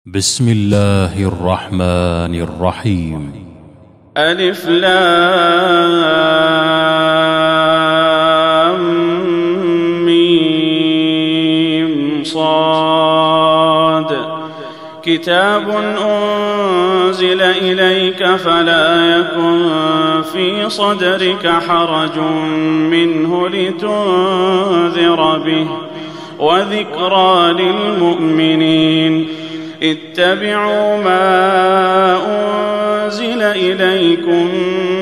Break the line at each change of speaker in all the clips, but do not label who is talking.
بسم الله الرحمن الرحيم.
ألف لام ميم صاد. كتاب أنزل إليك فلا يكن في صدرك حرج منه لتنذر به وذكرى للمؤمنين. اتبعوا ما أنزل إليكم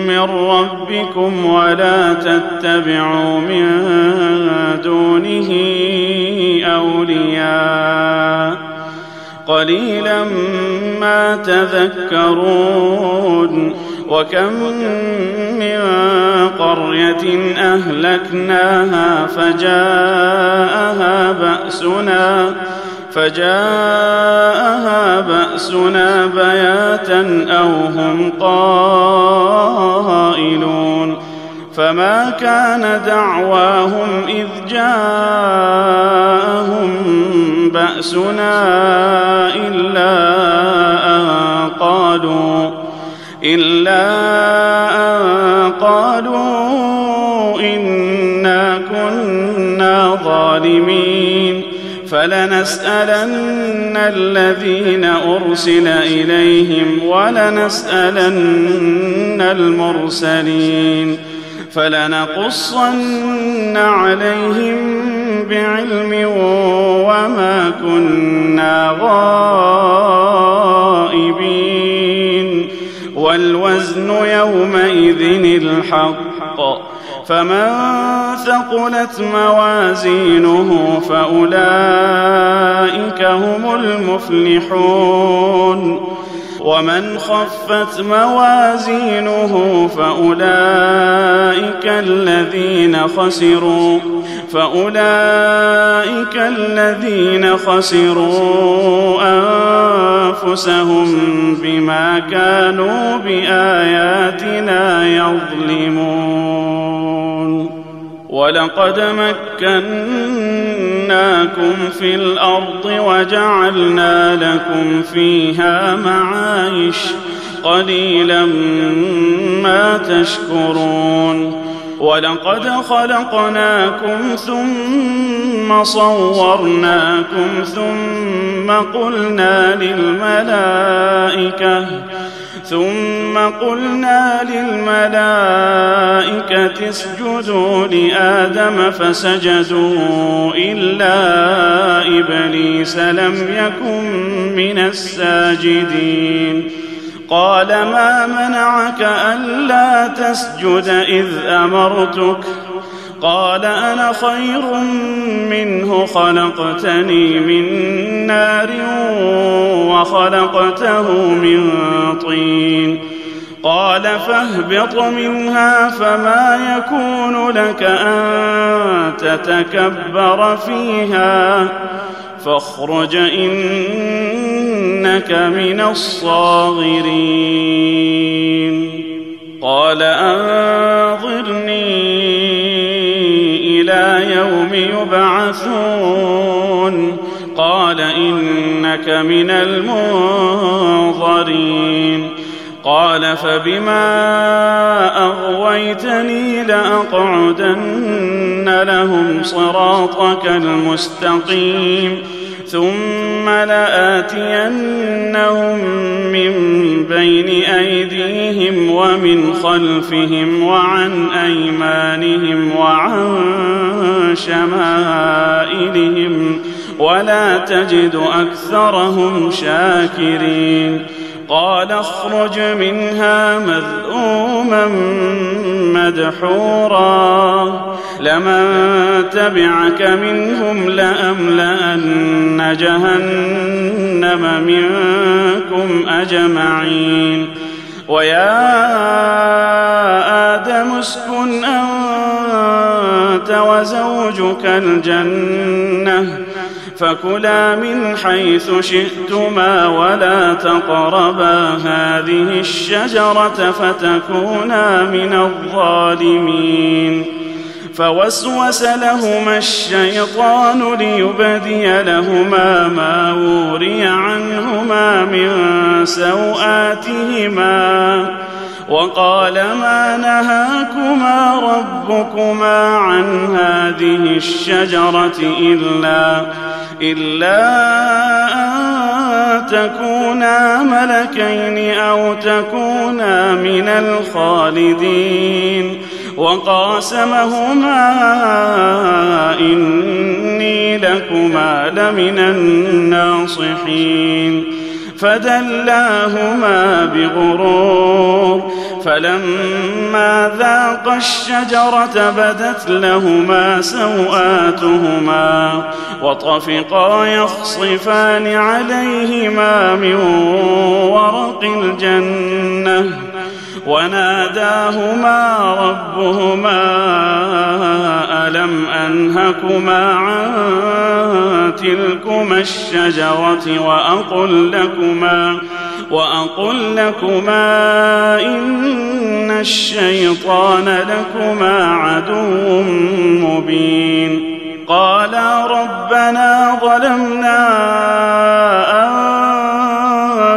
من ربكم ولا تتبعوا من دونه أولياء قليلا ما تذكرون. وكم من قرية أهلكناها فجاءها بأسنا بياتا أو هم قائلون. فما كان دعواهم إذ جاءهم بأسنا إلا أن قالوا إنا كنا ظالمين. فلنسألن الذين أرسل إليهم ولنسألن المرسلين فلنقصن عليهم بعلم وما كنا غائبين. والوزن يومئذ الحق. فمن ثقلت موازينه فأولئك هم المفلحون. ومن خفت موازينه فأولئك الذين خسروا أنفسهم بما كانوا بآياتنا يظلمون. ولقد مكناكم في الأرض وجعلنا لكم فيها معايش قليلا ما تشكرون. ولقد خلقناكم ثم صورناكم ثم قلنا للملائكة اسجدوا لآدم فسجدوا إلا إبليس لم يكن من الساجدين. قال ما منعك ألا تسجد إذ أمرتك؟ قال أنا خير منه خلقتني من نار وخلقته من طين. قال فاهبط منها فما يكون لك أن تتكبر فيها فاخرج إنك من الصاغرين. قال أنظرني إلى يوم يبعثون. قال إنك من المنظرين. قال فبما أغويتني لأقعدن لهم صراطك المستقيم ثم لآتينهم من بين أيديهم ومن خلفهم وعن أيمانهم وعن شمائلهم ولا تجد أكثرهم شاكرين. قال اخرج منها مذءوما مدحورا لمن تبعك منهم لأملأن جهنم منكم أجمعين. ويا آدم اسكن أنت وزوجك الجنة فكلا من حيث شئتما ولا تقربا هذه الشجرة فتكونا من الظالمين. فوسوس لهما الشيطان ليبدي لهما ما وري عنهما من سوآتهما وقال ما نهاكما ربكما عن هذه الشجرة إلا أن تكونا ملكين أو تكونا من الخالدين وقاسمهما إني لكما لمن الناصحين فدلاهما بغرور فلما ذاقا الشجرة بدت لهما سوآتهما وطفقا يخصفان عليهما من ورق الجنة وناداهما ربهما ألم أنهكما عن تلكما الشجرة وأقل لكما إن الشيطان لكما عدو مبين قالا ربنا ظلمنا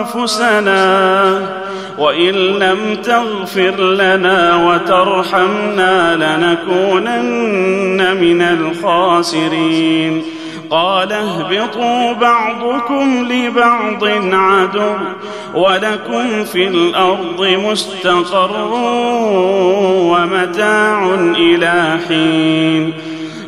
أنفسنا وإن لم تغفر لنا وترحمنا لنكونن من الخاسرين قال اهبطوا بعضكم لبعض عدو ولكم في الأرض مستقر ومتاع إلى حين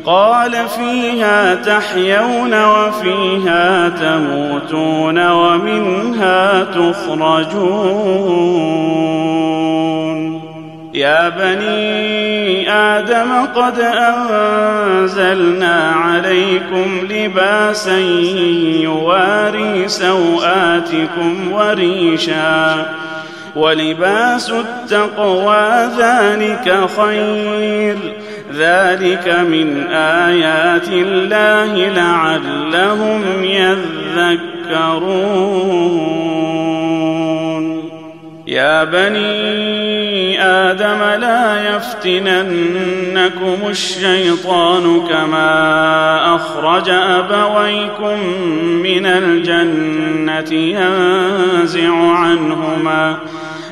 قال فيها تحيون وفيها تموتون ومنها تخرجون يا بني آدم قد أنزلنا عليكم لباسا يواري سوآتكم وريشا ولباس التقوى ذلك خير ذلك من آيات الله لعلهم يذكرون يا بني آدم لا يفتننكم الشيطان كما أخرج أبويكم من الجنة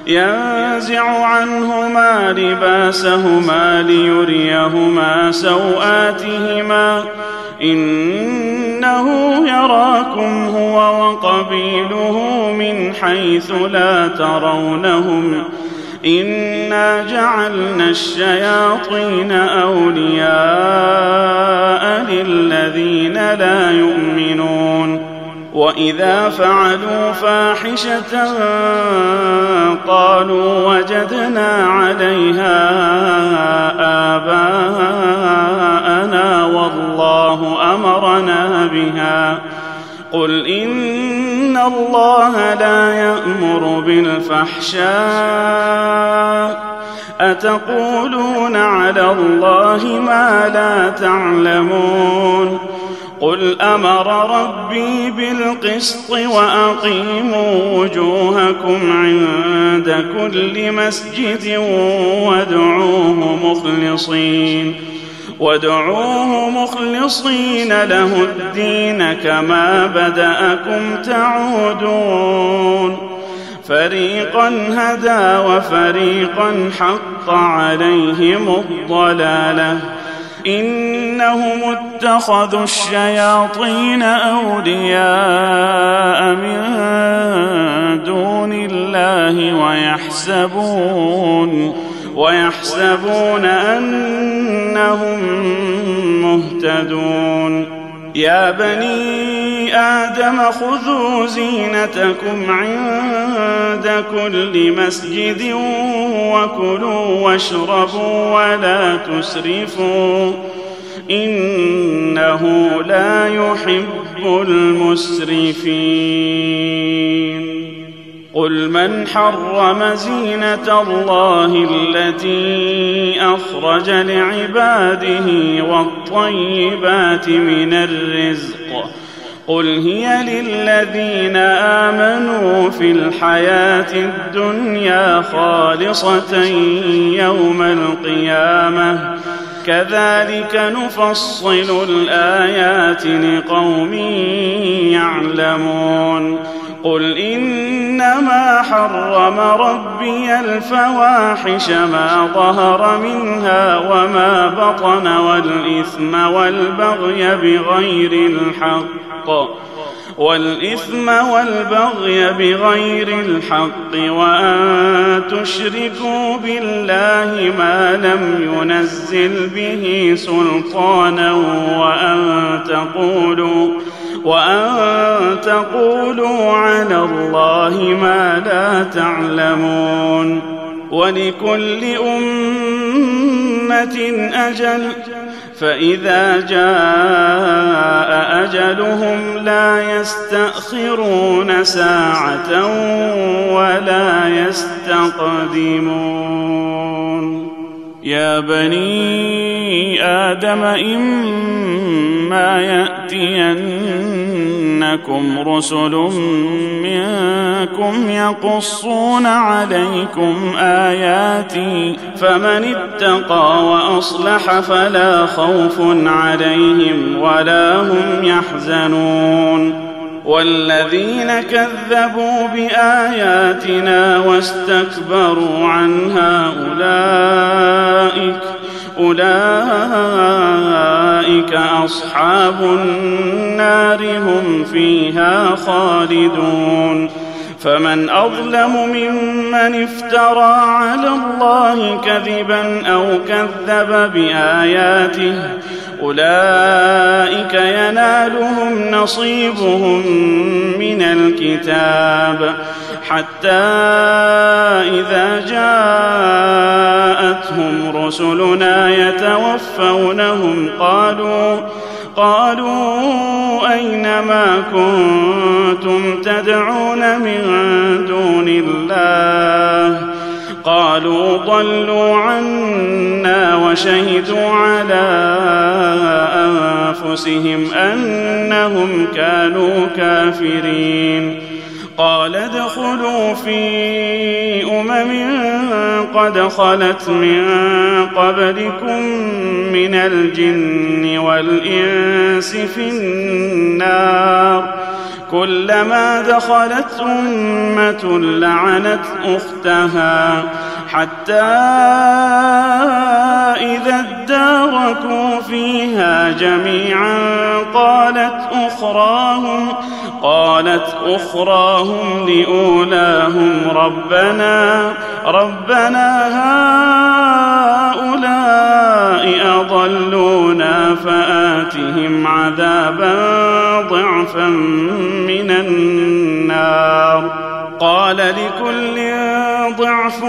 ينزع عنهما لباسهما ليريهما سوآتهما إنه يراكم هو وقبيله من حيث لا ترونهم إنا جعلنا الشياطين أولياء للذين لا يؤمنون وإذا فعلوا فاحشة قالوا وجدنا عليها آباءنا والله أمرنا بها قل إن الله لا يأمر بالفحشاء أتقولون على الله ما لا تعلمون قل أمر ربي بالقسط وأقيموا وجوهكم عند كل مسجد وادعوه مخلصين له الدين كما بدأكم تعودون فريقا هدى وفريقا حق عليهم الضلالة إنهم اتخذوا الشياطين أولياء من دون الله ويحسبون أنهم مهتدون يا بني آدم خذوا زينتكم عند كل مسجد وكلوا واشربوا ولا تسرفوا إنه لا يحب المسرفين قل من حرم زينة الله التي أخرج لعباده والطيبات من الرزق قل هي للذين آمنوا في الحياة الدنيا خالصة يوم القيامة كذلك نفصل الآيات لقوم يعلمون قل إنما حرم ربي الفواحش ما ظهر منها وما بطن والإثم والبغي بغير الحق وأن تشركوا بالله ما لم ينزل به سلطانا وأن تقولوا على الله ما لا تعلمون ولكل أمة أجل فإذا جاء أجلهم لا يستأخرون ساعة ولا يستقدمون يا بني آدم إما يأتينكم رسل منكم يقصون عليكم آياتي فمن اتقى وأصلح فلا خوف عليهم ولا هم يحزنون والذين كذبوا بآياتنا واستكبروا عنها أولئك أصحاب النار هم فيها خالدون فمن أظلم ممن افترى على الله كذبا أو كذب بآياته أولئك ينالهم نصيبهم من الكتاب حتى إذا جاءتهم رسلنا يتوفونهم قالوا أين ما كنتم تدعون من دون الله قالوا ضلوا عنا وشهدوا على أنفسهم أنهم كانوا كافرين قال ادخلوا في قد خلت من قبلكم من الجن والإنس في النار كلما دخلت أمة لعنت أختها حتى إذا اداركوا فيها جميعا قالت أخراهم لأولاهم ربنا هؤلاء أضلونا فآتهم عذابا ضعفا من النار قال لكل ضعف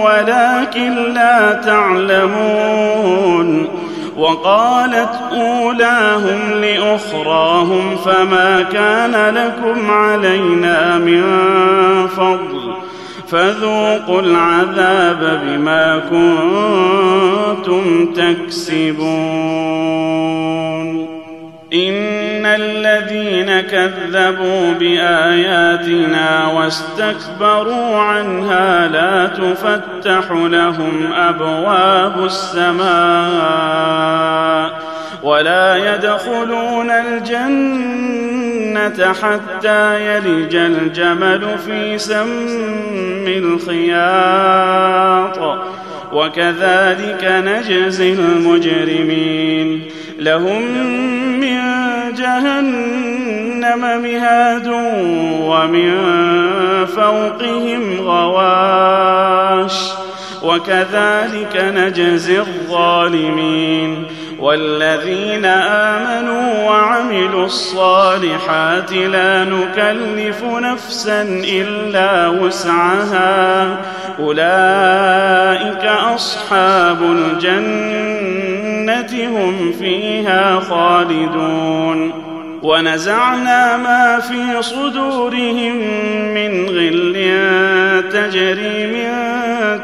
ولكن لا تعلمون وقالت أولاهم لأخراهم فما كان لكم علينا من فضل فذوقوا العذاب بما كنتم تكسبون إن الذين كذبوا بآياتنا واستكبروا عنها لا تفتح لهم أبواب السماء ولا يدخلون الجنة حتى يلج الجمل في سم الخياط وكذلك نجزي المجرمين لهم من جهنم مهاد ومن فوقهم غواش وكذلك نجزي الظالمين والذين آمنوا وعملوا الصالحات لا نكلف نفسا إلا وسعها أولئك أصحاب الجنة هم فيها خالدون ونزعنا ما في صدورهم من غل تجري من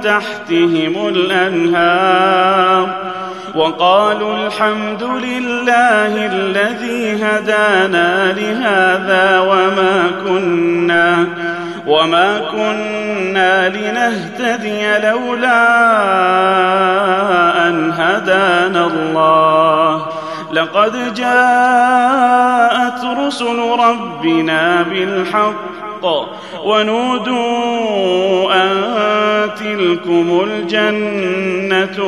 تحتهم الأنهار وقالوا الحمد لله الذي هدانا لهذا وما كنا لنهتدي لولا أن هدانا الله لقد جاءت رسل ربنا بالحق ونودوا أن تلكم الجنة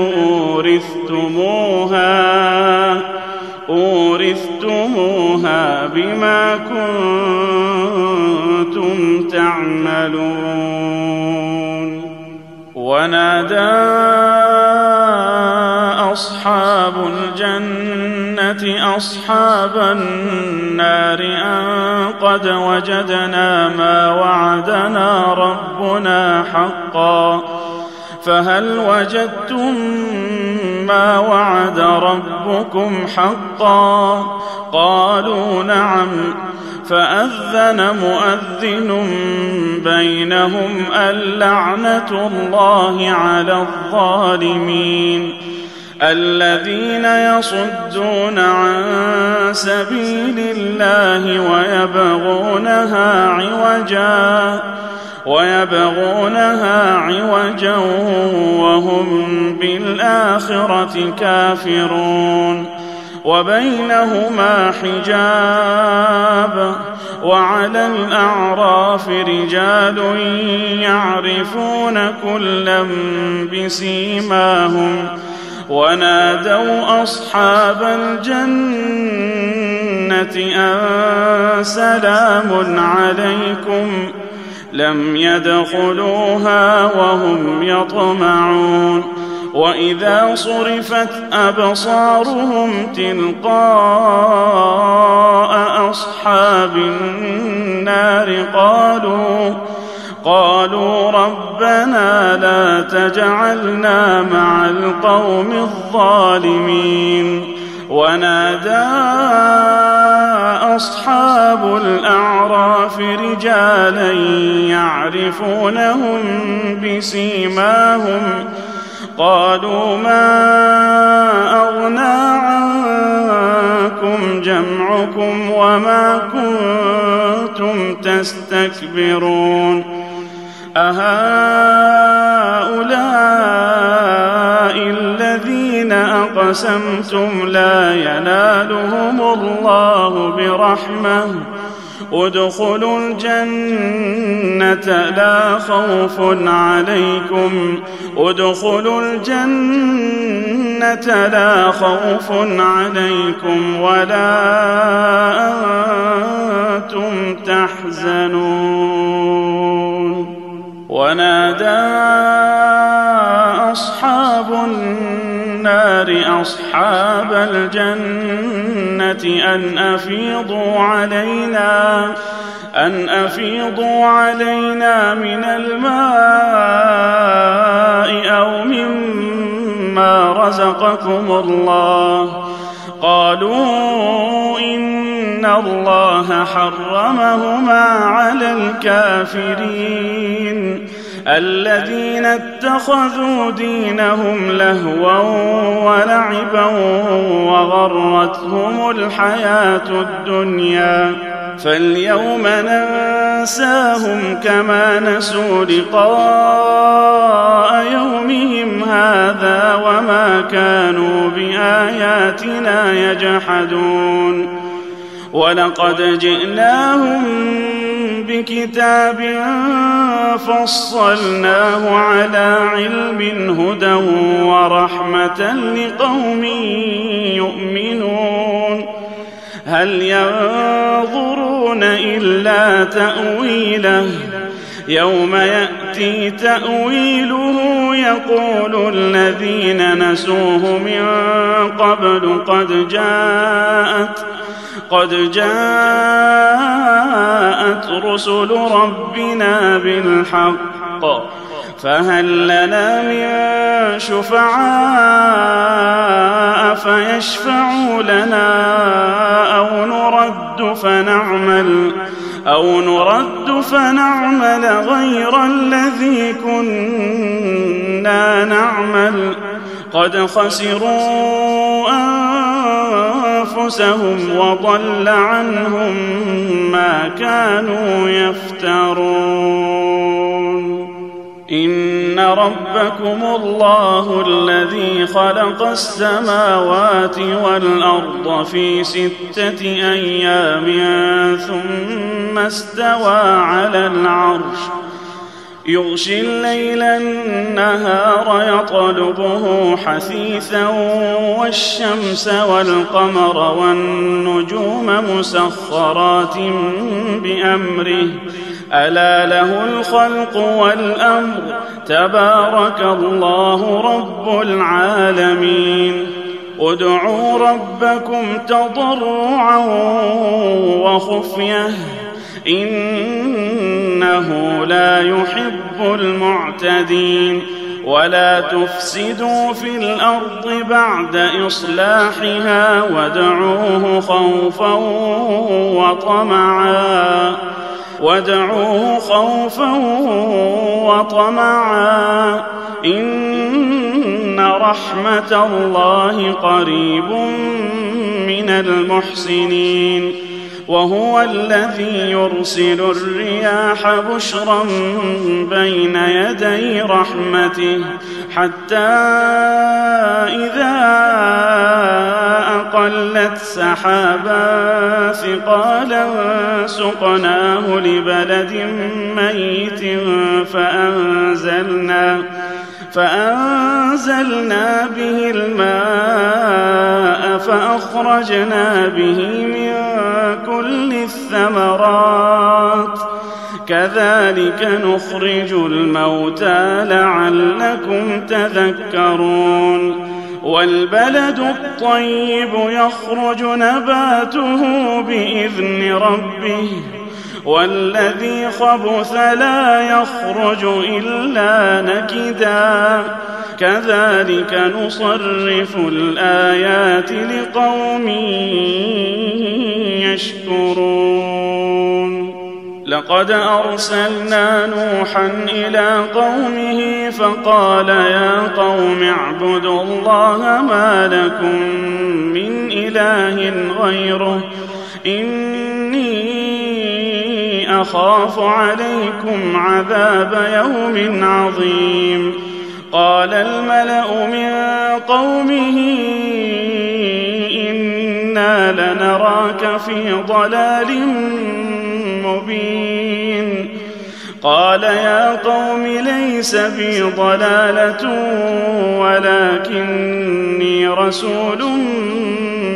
أورثتموها بما كنتم تعملون. ونادى أصحاب الجنة أصحاب النار أن قد وجدنا ما وعدنا ربنا حقا فهل وجدتم ما وعد ربكم حقا؟ قالوا نعم. فأذن مؤذن بينهم اللعنة الله على الظالمين الذين يصدون عن سبيل الله ويبغونها عوجا وهم بالآخرة كافرون. وبينهما حجاب وعلى الأعراف رجال يعرفون كلا بسيماهم ونادوا أصحاب الجنة أن سلام عليكم لم يدخلوها وهم يطمعون. وإذا صرفت أبصارهم تلقاء أصحاب النار قالوا ربنا لا تجعلنا مع القوم الظالمين. ونادى أصحاب الأعراف رجالا يعرفونهم بسيماهم قالوا ما أغنى عنكم جمعكم وما كنتم تستكبرون أهؤلاء الذين أقسمتم لا ينالهم الله برحمة ادخلوا الجنة لا خوف عليكم ولا أنتم تحزنون. ونادى أصحاب النار أصحاب الجنة أن أفيضوا علينا من الماء أو مما رزقكم الله. قالوا إن الله حرمهما على الكافرين الذين اتخذوا دينهم لهوا ولعبا وغرتهم الحياة الدنيا فاليوم ننساهم كما نسوا لقاء يومهم هذا وما كانوا بآياتنا يجحدون. ولقد جئناهم بكتاب فصلناه على علم هدى ورحمة لقوم يؤمنون. هل ينظرون إلا تأويله يوم يأتي تأويله يقول الذين نسوه من قبل قد جاءت رسل ربنا بالحق فهل لنا من شفعاء فيشفعوا لنا أو نرد فنعمل غير الذي كنا نعمل قد خسروا أنفسهم وضل عنهم ما كانوا يفترون. إن ربكم الله الذي خلق السماوات والأرض في 6 أيام ثم استوى على العرش يغشي الليل النهار يطلبه حثيثا والشمس والقمر والنجوم مسخرات بأمره ألا له الخلق والأمر تبارك الله رب العالمين. ادعوا ربكم تضرعا وخفية إنه لا يحب المعتدين. ولا تفسدوا في الأرض بعد إصلاحها وادعوه خوفا وطمعا إن رحمة الله قريب من المحسنين. وهو الذي يرسل الرياح بشرا بين يدي رحمته حتى إذا أقلت سحابا ثقالا سقناه لبلد ميت فأنزلنا به الماء فأخرجنا به من كل الثمرات كذلك نخرج الموتى لعلكم تذكرون. والبلد الطيب يخرج نباته بإذن ربه والذي خبث لا يخرج إلا نكدا كذلك نصرف الآيات لقوم يشكرون. لقد أرسلنا نوحا إلى قومه فقال يا قوم اعبدوا الله ما لكم من إله غيره إني أخاف عليكم عذاب يوم عظيم. قال الملأ من قومه إنا لنراك في ضلال مبين. قال يا قوم ليس بي ضلالة ولكني رسول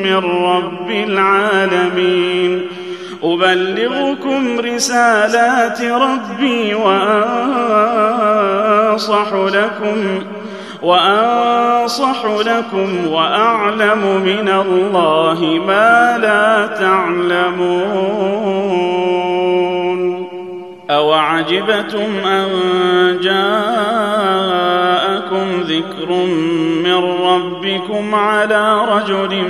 من رب العالمين أبلغكم رسالات ربي وأنصح لكم وأعلم من الله ما لا تعلمون. أوعجبتم أن جاءكم ذكر من ربكم على رجل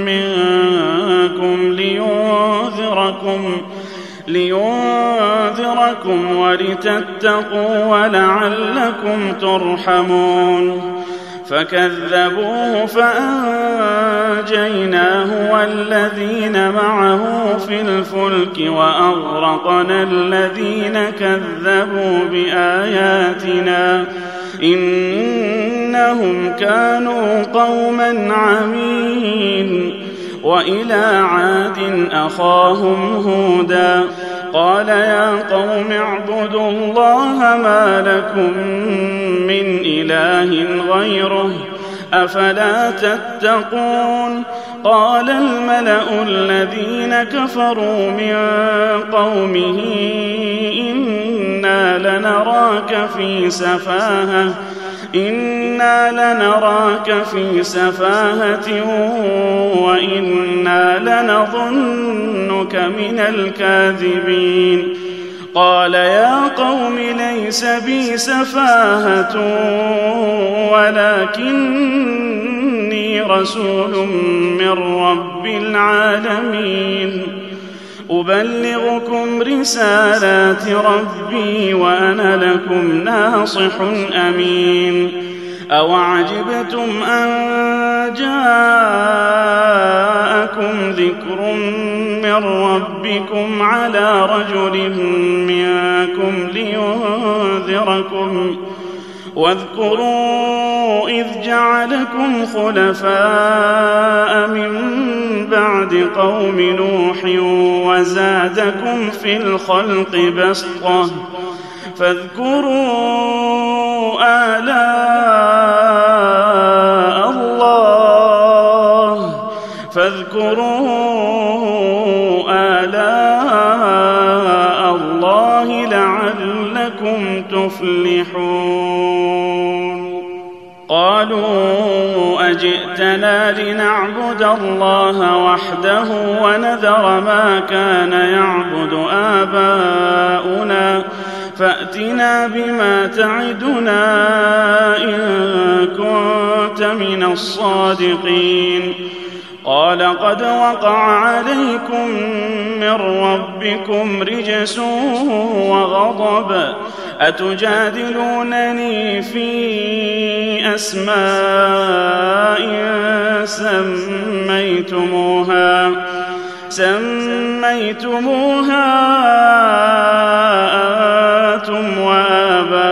منكم لينذركم ولتتقوا ولعلكم ترحمون. فكذبوه فأنجيناه والذين معه في الفلك وأغرقنا الذين كذبوا بآياتنا إنهم كانوا قوما عمين. وإلى عاد أخاهم هودا قال يا قوم اعبدوا الله ما لكم من إله غيره أفلا تتقون. قال الملأ الذين كفروا من قومه إنا لنراك في سفاهة وإنا لنظنك من الكاذبين. قال يا قوم ليس بي سفاهة ولكني رسول من رب العالمين أبلغكم رسالات ربي وأنا لكم ناصح أمين. أوعجبتم أن جاءكم ذكر من ربكم على رجل منكم لينذركم واذكروا إذ جعلكم خلفاء من بعد قوم نوح وزادكم في الخلق بسطة فاذكروا آلاء الله لعلكم تفلحون قالوا أجئتنا لنعبد الله وحده ونذر ما كان يعبد آباؤنا فأتنا بما تعدنا إن كنت من الصادقين قال قد وقع عليكم من ربكم رجس وغضب أتجادلونني في أسماء سميتموها أنتم وآباؤكم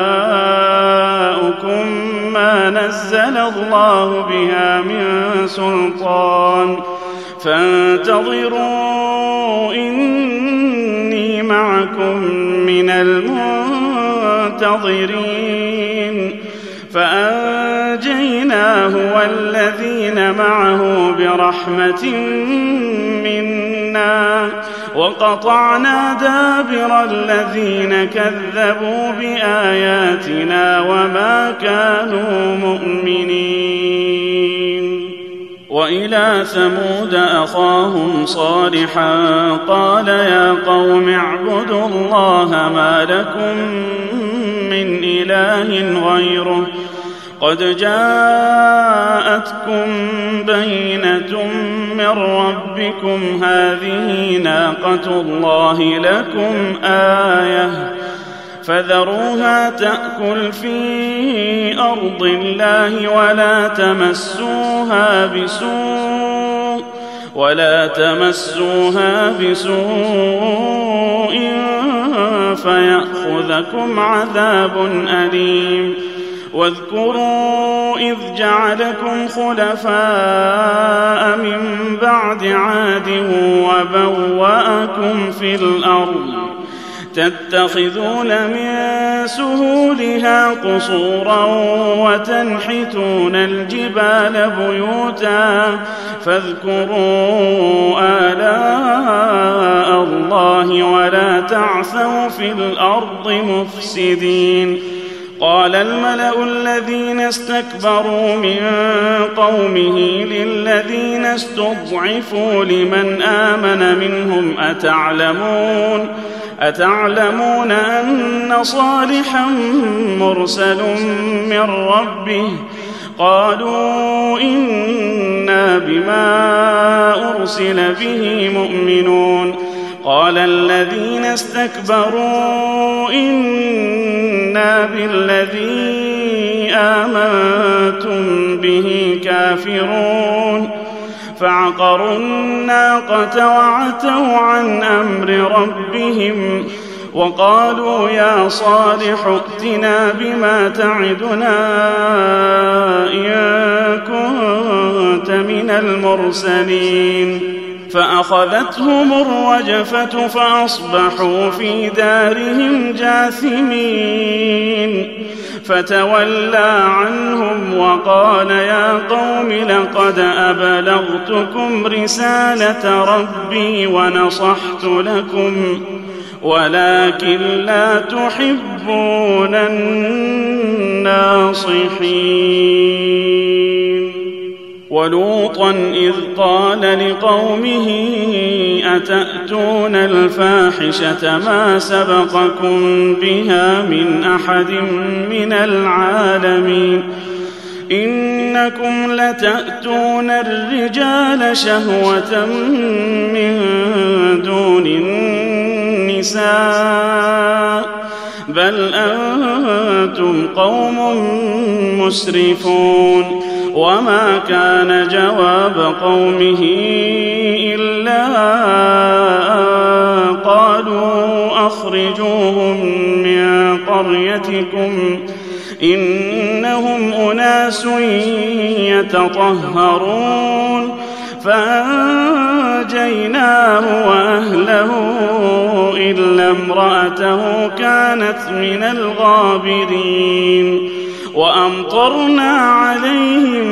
ما نزل الله بها من سلطان فانتظروا إني معكم من المنتظرين فأنجيناه والذين معه برحمة منا وقطعنا دابر الذين كذبوا بآياتنا وما كانوا مؤمنين وإلى ثمود أخاهم صالحا قال يا قوم اعبدوا الله ما لكم من إله غيره قد جاءتكم بينة من ربكم هذه ناقة الله لكم آية فذروها تأكل في أرض الله ولا تمسوها بسوء فيأخذكم عذاب أليم واذكروا إذ جعلكم خلفاء من بعد عاد وبوأكم في الأرض تتخذون من سهولها قصورا وتنحتون الجبال بيوتا فاذكروا آلاء الله ولا تعثوا في الأرض مفسدين قال الملأ الذين استكبروا من قومه للذين استضعفوا لمن آمن منهم أتعلمون أن صالحا مرسل من ربه قالوا إنا بما أرسل به مؤمنون قال الذين استكبروا إنا بالذي آمنتم به كافرون فعقروا الناقة وعتوا عن أمر ربهم وقالوا يا صالح ائتنا بما تعدنا إن كنت من المرسلين فأخذتهم الرجفة فأصبحوا في دارهم جاثمين فتولى عنهم وقال يا قوم لقد أبلغتكم رسالة ربي ونصحت لكم ولكن لا تحبون الناصحين ولوطا إذ قال لقومه أتأتون الفاحشة ما سبقكم بها من أحد من العالمين إنكم لتأتون الرجال شهوة من دون النساء بل أنتم قوم مسرفون وما كان جواب قومه إلا أن قالوا أخرجوهم من قريتكم إنهم أناس يتطهرون فأنجيناه وأهله إلا امرأته كانت من الغابرين وأمطرنا عليهم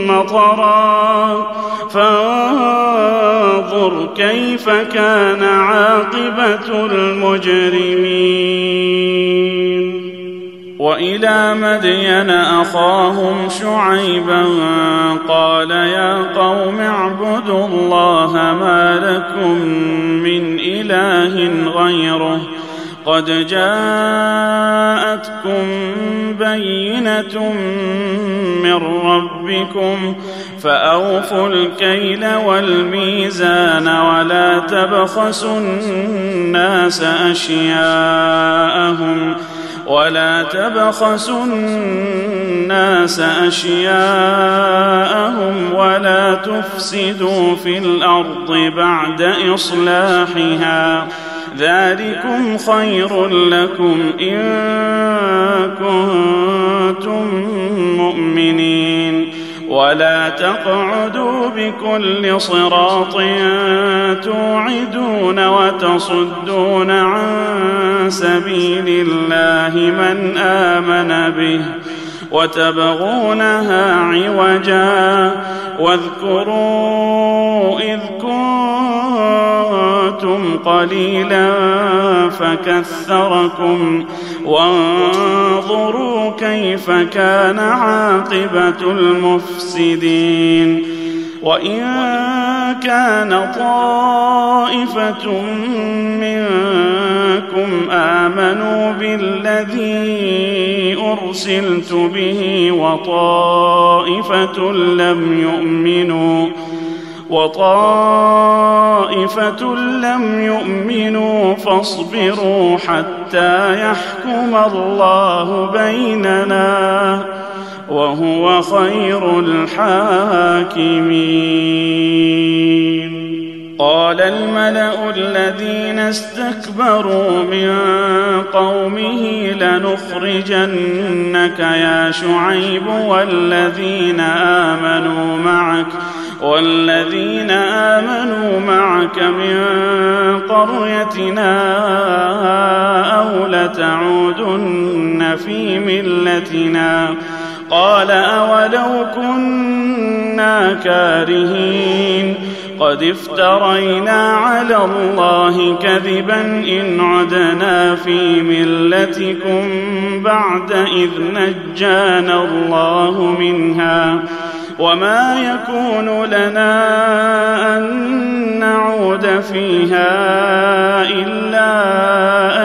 مطرا فانظر كيف كان عاقبة المجرمين. وإلى مدين أخاهم شعيبا قال يا قوم اعبدوا الله ما لكم من إله غيره قد جاءتكم بينة من ربكم فأوفوا الكيل والميزان ولا تبخسوا الناس أشياءهم ولا تفسدوا في الأرض بعد إصلاحها ذلكم خير لكم إن كنتم مؤمنين ولا تقعدوا بكل صراط توعدون وتصدون عن سبيل الله من آمن به وتبغونها عوجا واذكروا إذ كنتم قليلا فكثركم وانظروا كيف كان عاقبة المفسدين. وإن كان طائفة منكم آمنوا بالذي أرسلت به وطائفة لم يؤمنوا فاصبروا حتى يحكم الله بيننا وهو خير الحاكمين. قال الملأ الذين استكبروا من قومه لنخرجنك يا شعيب والذين آمنوا معك من قريتنا أو لتعودن في ملتنا قال أولو كنا كارهين قد افترينا على الله كذبا إن عدنا في ملتكم بعد إذ نجانا الله منها وما يكون لنا أن نعود فيها إلا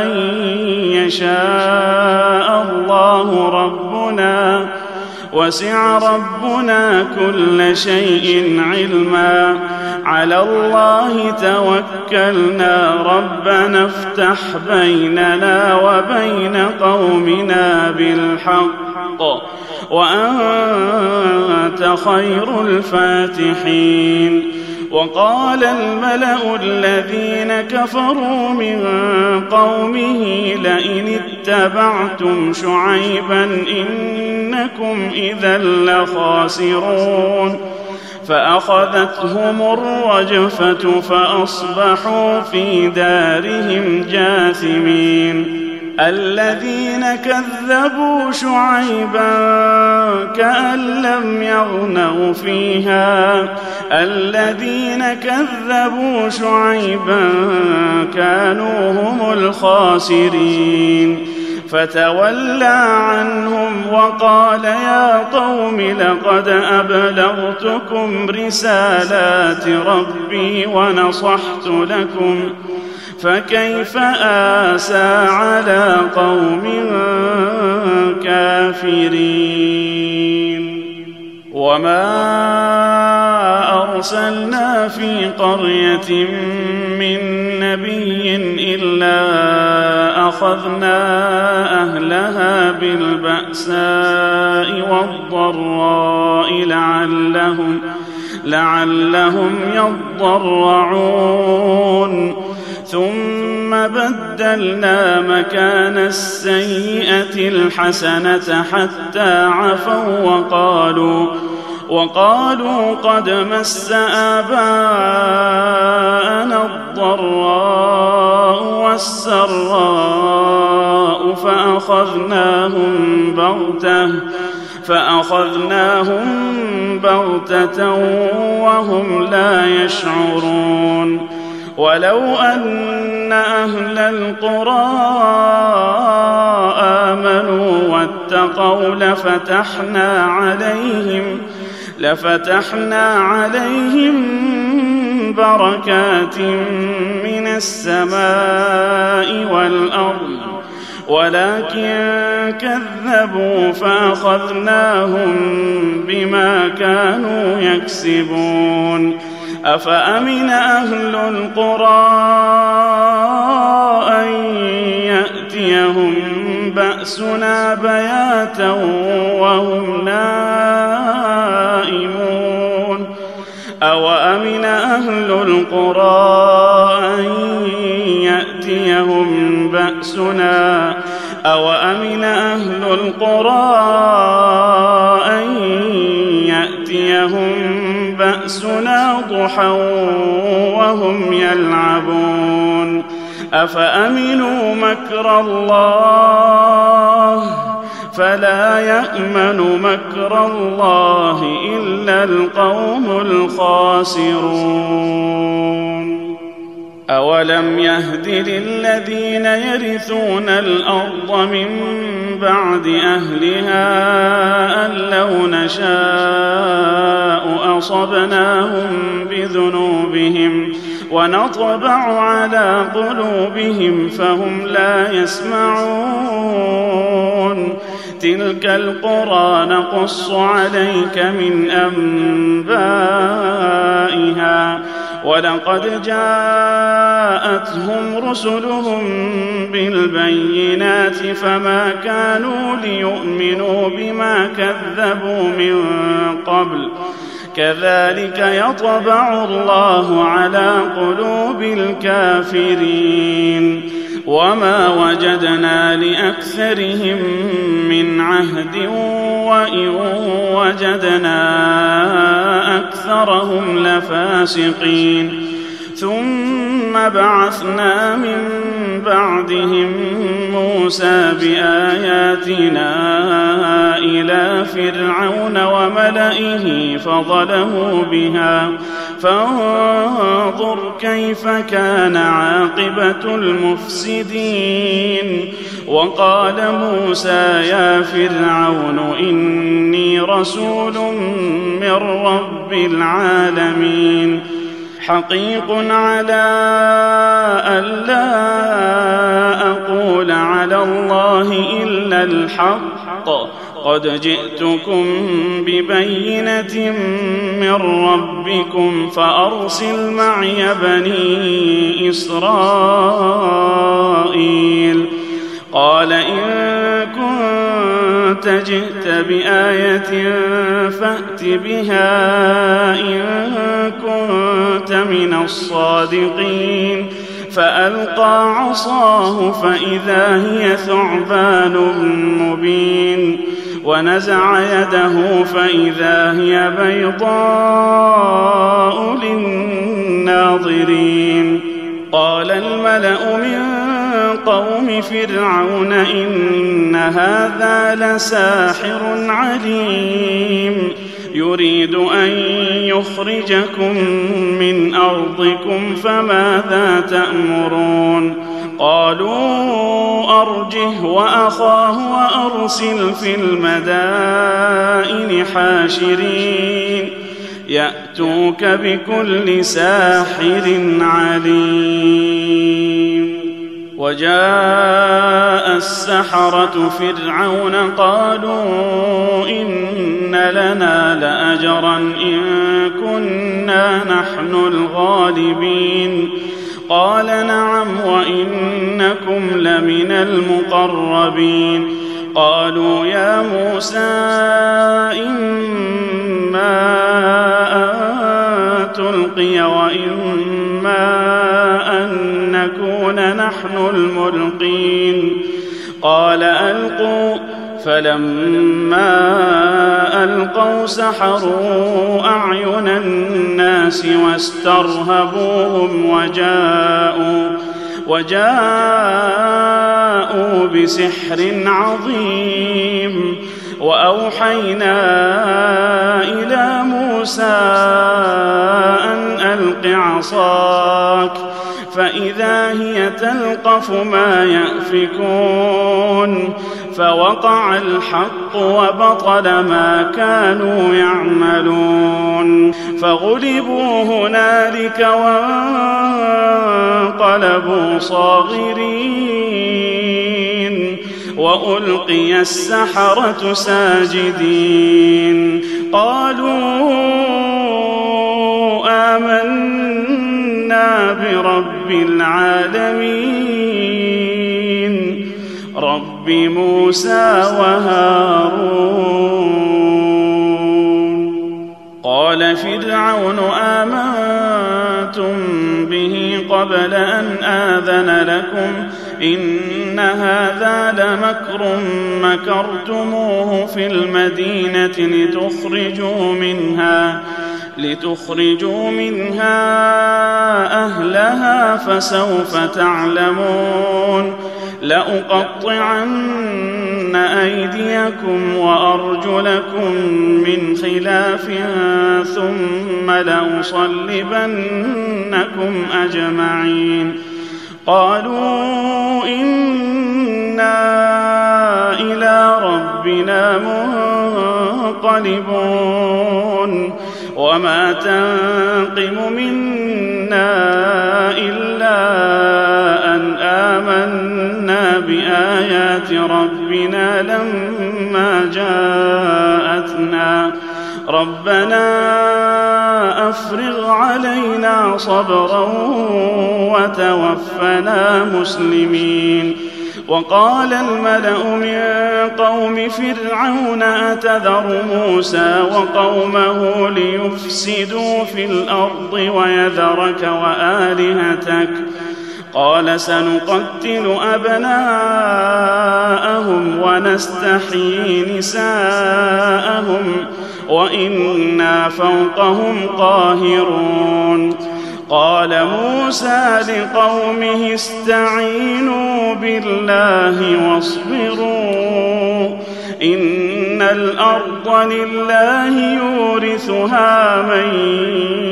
أن يشاء الله ربنا وسع ربنا كل شيء علما على الله توكلنا ربنا افتح بيننا وبين قومنا بالحق وأنت خير الفاتحين. وقال الملأ الذين كفروا من قومه لئن اتبعتم شعيبا إنكم إذا لخاسرون فأخذتهم الرجفة فأصبحوا في دارهم جاثمين. الذين كذبوا شعيبا كأن لم يغنوا فيها الذين كذبوا شعيبا كانوا هم الخاسرين فتولى عنهم وقال يا قوم لقد أبلغتكم رسالات ربي ونصحت لكم فكيف آسى على قوم كافرين. وما أرسلنا في قرية من نبي إلا أخذنا أهلها بالبأساء والضراء لعلهم يضرعون ثم بدلنا مكان السيئة الحسنة حتى عفوا وقالوا قد مس آباءنا الضراء والسراء فأخذناهم بغتة وهم لا يشعرون ولو أن أهل القرى آمنوا واتقوا لفتحنا عليهم بركات من السماء والأرض ولكن كذبوا فأخذناهم بما كانوا يكسبون أفأمن أهل القرى أن يأتيهم بأسنا بياتا وهم نائمون أوأمن أهل القرى أن يأتيهم بأسنا ضحى وهم يلعبون أفأمنوا مكر الله فلا يأمن مكر الله إلا القوم الخاسرون أولم يهد للذين يرثون الأرض من بعد أهلها أن لو نشاء أصبناهم بذنوبهم ونطبع على قلوبهم فهم لا يسمعون تلك القرى نقص عليك من أنبائها ولقد جاءتهم رسلهم بالبينات فما كانوا ليؤمنوا بما كذبوا من قبل كذلك يطبع الله على قلوب الكافرين وما وجدنا لأكثرهم من عهد وإن وجدنا أكثرهم لفاسقين ثم بعثنا من بعدهم موسى بآياتنا إلى فرعون وملئه فظلموا بها فانظر كيف كان عاقبة المفسدين وقال موسى يا فرعون إني رسول من رب العالمين حقيق على ألا أقول على الله إلا الحق قد جئتكم ببينة من ربكم فأرسل معي بني إسرائيل قال إن كنت جئت بآية فأت بها إن كنت من الصادقين فألقى عصاه فإذا هي ثعبان مبين ونزع يده فإذا هي بيضاء للناظرين قال الملأ من قوم فرعون إن هذا لساحر عليم يريد أن يخرجكم من أرضكم فماذا تأمرون قالوا أرجه وأخاه وأرسل في المدائن حاشرين يأتوك بكل ساحر عليم وجاء السحرة فرعون قالوا إن لنا لأجرا إن كنا نحن الغالبين قال نعم وإنكم لمن المقربين قالوا يا موسى إما أن تلقي وإما أن نكون نحن الملقين قال ألقوا فلما ألقوا سحروا أعين الناس واسترهبوهم وجاءوا بسحر عظيم وأوحينا إلى موسى أن ألق عصاك فإذا هي تلقف ما يأفكون فوقع الحق وبطل ما كانوا يعملون فغلبوا هنالك وانقلبوا صاغرين وألقي السحرة ساجدين قالوا آمنا برب العالمين رب موسى وهارون قال فرعون آمنتم به قبل أن آذن لكم إن هذا لمكر مكرتموه في المدينة لتخرجوا منها أهلها فسوف تعلمون لأقطعن أيديكم وأرجلكم من خلاف ثم لأصلبنكم أجمعين قالوا إنا إلى ربنا منقلبون وما تنقم منا إلا أن آمنا بآيات ربنا لما جاءتنا ربنا أفرغ علينا صبرا وتوفنا مسلمين وقال الملأ من قوم فرعون أتذر موسى وقومه ليفسدوا في الأرض ويذرك وآلهتك قال سنقتل أبناءهم ونستحيي نساءهم وإنا فوقهم قاهرون قال موسى لقومه استعينوا بالله واصبروا إن الأرض لله يورثها من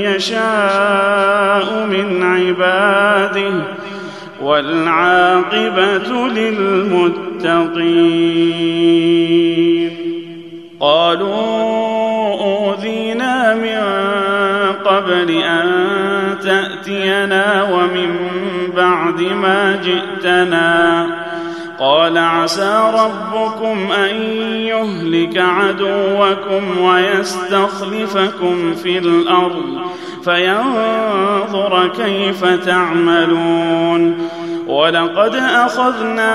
يشاء من عباده والعاقبة للمتقين قالوا أوذينا من قبل أن تأتينا ومن بعد ما جئتنا قال عسى ربكم أن يهلك عدوكم ويستخلفكم في الأرض فينظر كيف تعملون ولقد أخذنا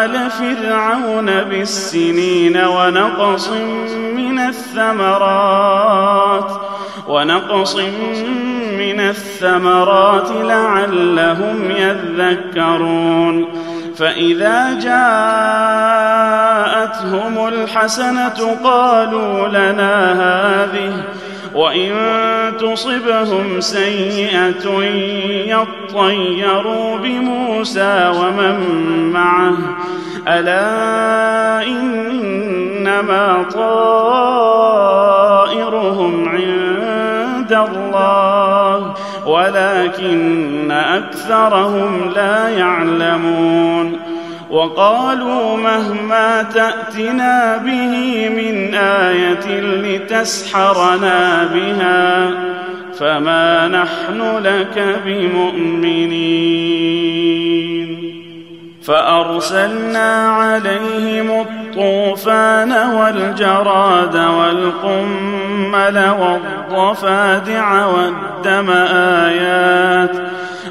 آل فرعون بالسنين ونقص من الثمرات لعلهم يذكرون فإذا جاءتهم الحسنة قالوا لنا هذه وإن تصبهم سيئة يطيروا بموسى ومن معه ألا إنما طائرهم عند الله ولكن أكثرهم لا يعلمون وقالوا مهما تأتنا به من آية لتسحرنا بها فما نحن لك بمؤمنين فأرسلنا عليهم الطوفان والجراد والقمل والضفادع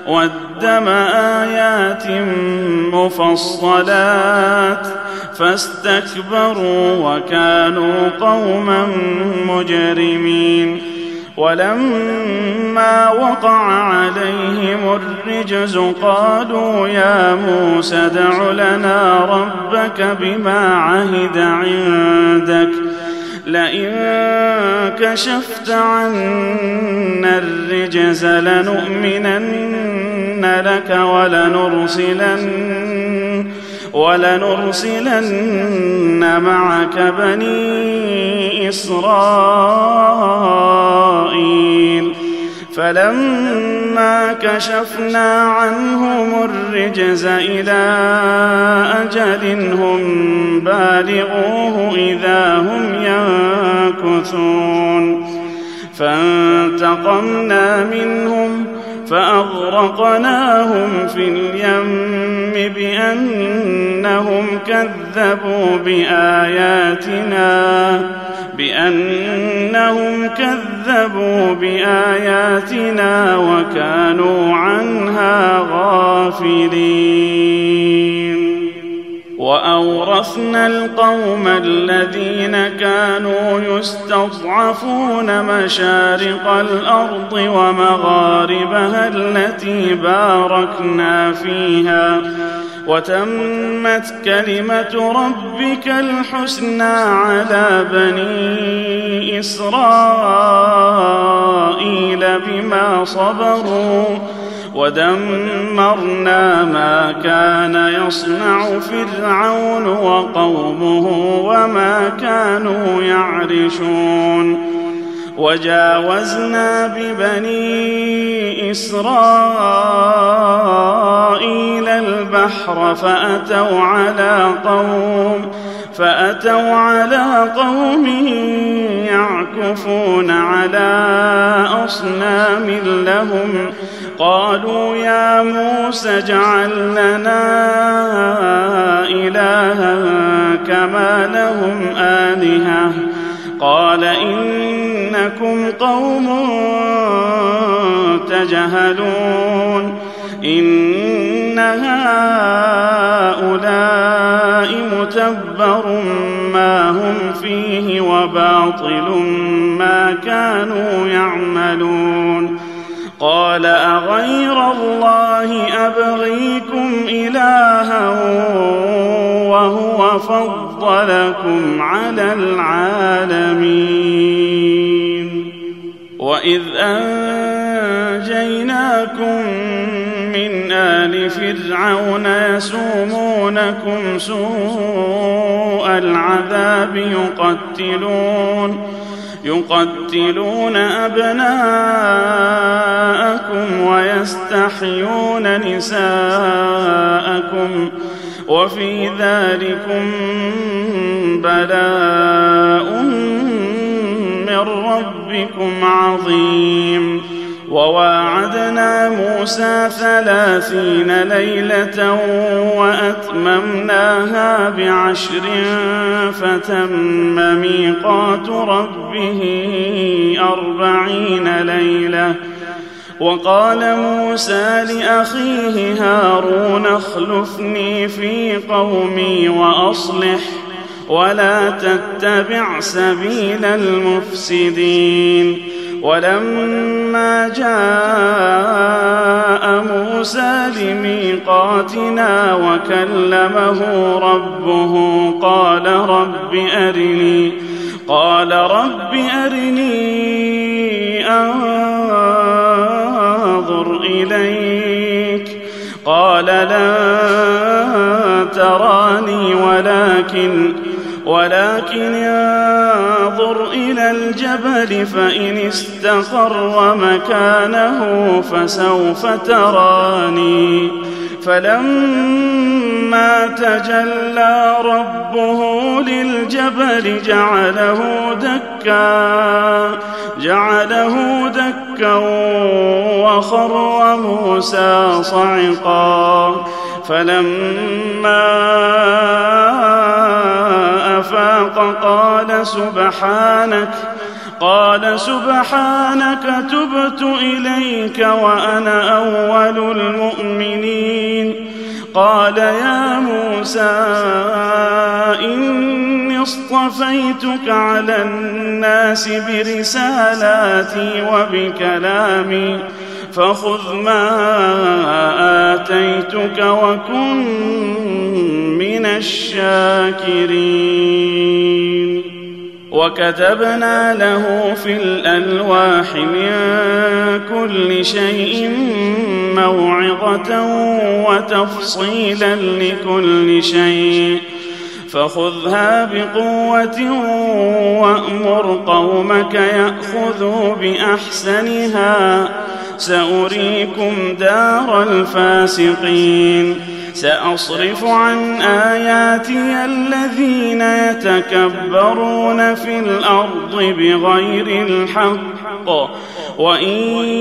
والدم آيات مفصلات فاستكبروا وكانوا قوما مجرمين. ولما وقع عليهم الرجز قالوا يا موسى ادع لنا ربك بما عهد عندك لئن كشفت عنا الرجز لنؤمنن لك ولنرسلن معك بني إسرائيل. فلما كشفنا عنهم الرجز إلى أجل هم بالغوه إذا هم ينكثون فانتقمنا منهم فأغرقناهم في اليم بأنهم كذبوا بآياتنا وكانوا عنها غافلين. وأورثنا القوم الذين كانوا يستضعفون مشارق الأرض ومغاربها التي باركنا فيها وتمت كلمة ربك الحسنى على بني إسرائيل بما صبروا ودمرنا ما كان يصنع فرعون وقومه وما كانوا يعرشون. وجاوزنا ببني إسرائيل البحر فأتوا على قوم يعكفون على أصنام لهم قالوا يا موسى اجعل لنا إلها كما لهم آلهة قال إنكم قوم تجهلون إن هؤلاء متبر ما هم فيه وباطل ما كانوا يعملون. قال أغير الله أبغيكم إلها وهو فضلكم على العالمين. وإذ أنجيناكم من آل فرعون يسومونكم سوء العذاب يقتلون أبناءكم ويستحيون نساءكم وفي ذلكم بلاء من ربكم عظيم. وواعدنا موسى 30 ليلة وأتممناها ب10 فتم ميقات ربه 40 ليلة. وقال موسى لأخيه هارون اخلفني في قومي وأصلح ولا تتبع سبيل المفسدين. ولما جاء موسى لميقاتنا وكلمه ربه قال رب أرني أنظر إليك قال لن تراني ولكن انظر إلى الجبل فإن استقر مكانه فسوف تراني. فلما تجلى ربه للجبل جعله دكا وخر موسى صعقا. فلما أفاق قال سبحانك تبت إليك وأنا أول المؤمنين. قال يا موسى إني اصطفيتك على الناس برسالاتي وبكلامي فخذ ما آتيتك وكن من الشاكرين. وكتبنا له في الألواح من كل شيء موعظة وتفصيلا لكل شيء فخذها بقوة وأمر قومك يأخذوا بأحسنها سأريكم دار الفاسقين. سأصرف عن آياتي الذين يتكبرون في الأرض بغير الحق وإن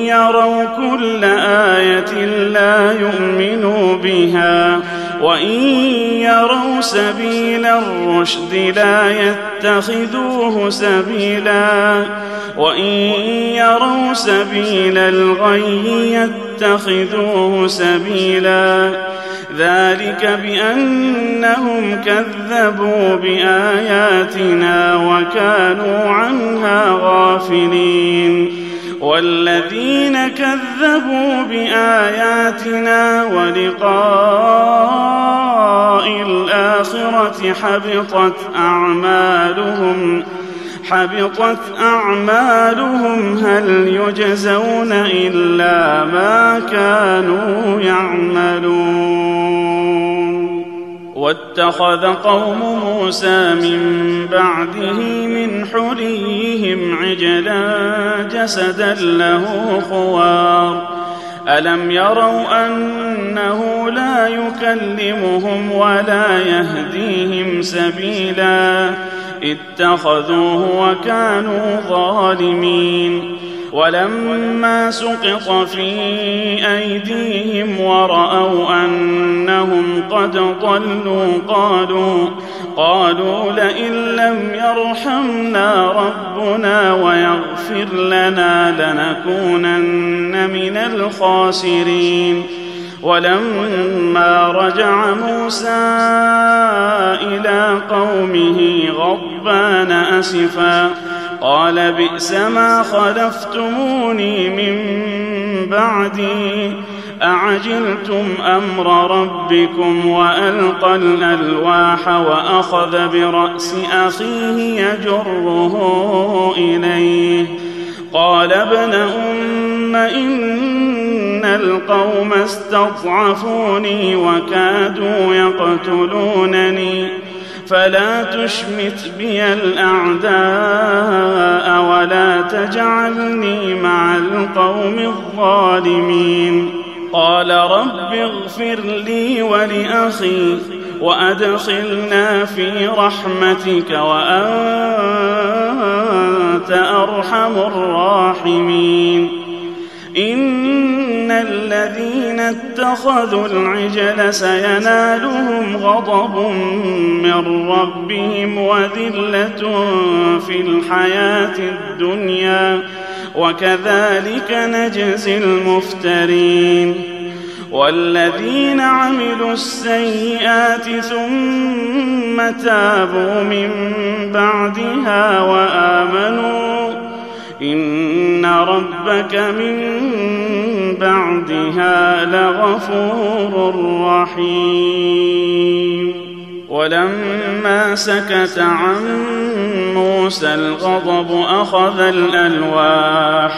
يروا كل آية لا يؤمنوا بها وإن يروا سبيل الرشد لا يتخذوه سبيلا وإن يروا سبيل الغي يتخذوه سبيلا ذلك بأنهم كذبوا بآياتنا وكانوا عنها غافلين. والذين كذبوا بآياتنا ولقاء الآخرة حبطت أعمالهم هل يجزون إلا ما كانوا يعملون. واتخذ قوم موسى من بعده من حليهم عجلا جسدا له خوار ألم يروا أنه لا يكلمهم ولا يهديهم سبيلا اتخذوه وكانوا ظالمين. ولما سقط في أيديهم ورأوا أنهم قد ضلوا قالوا لئن لم يرحمنا ربنا ويغفر لنا لنكونن من الخاسرين. ولما رجع موسى إلى قومه غضبان أسفا قال بئس ما خلفتموني من بعدي أعجلتم أمر ربكم وألقى الألواح وأخذ برأس أخيه يجره إليه قال ابن أم إن القوم استضعفوني وكادوا يقتلونني فلا تشمت بي الأعداء ولا تجعلني مع القوم الظالمين. قال رب اغفر لي ولأخي وأدخلنا في رحمتك وأنت أرحم الراحمين. إن الذين اتخذوا العجل سينالهم غضب من ربهم وذلة في الحياة الدنيا وكذلك نجزي المفترين. والذين عملوا السيئات ثم تابوا من بعدها وآمنوا إن ربك من بعدها لغفور رحيم. ولما سكت عن موسى الغضب أخذ الألواح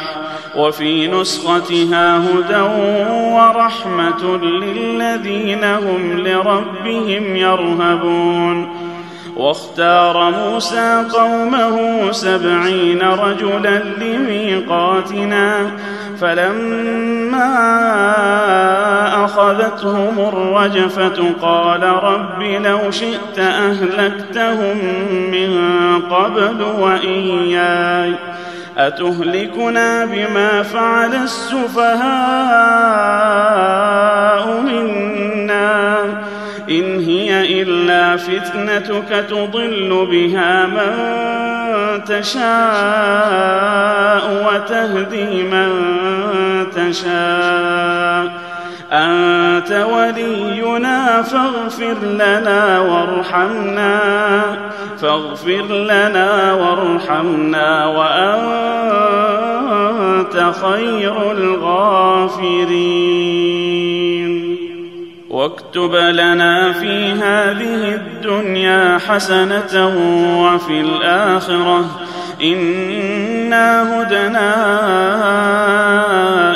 وفي نسختها هدى ورحمة للذين هم لربهم يرهبون. واختار موسى قومه 70 رجلا لميقاتنا فلما أخذتهم الرجفة قال رب لو شئت أهلكتهم من قبل وإياي أتهلكنا بما فعل السفهاء منا فتنتك تضل بها من تشاء وتهدي من تشاء أنت ولينا فاغفر لنا وارحمنا وأنت خير الغافرين. واكتب لنا في هذه الدنيا حسنة وفي الآخرة إنا هدنا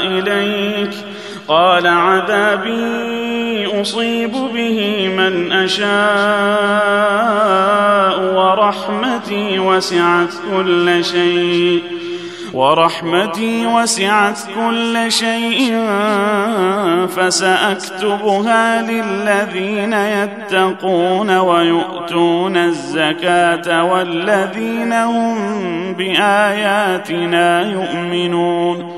إليك. قال عذابي أصيب به من أشاء ورحمتي وسعت كل شيء فسأكتبها للذين يتقون ويؤتون الزكاة والذين هم بآياتنا يؤمنون.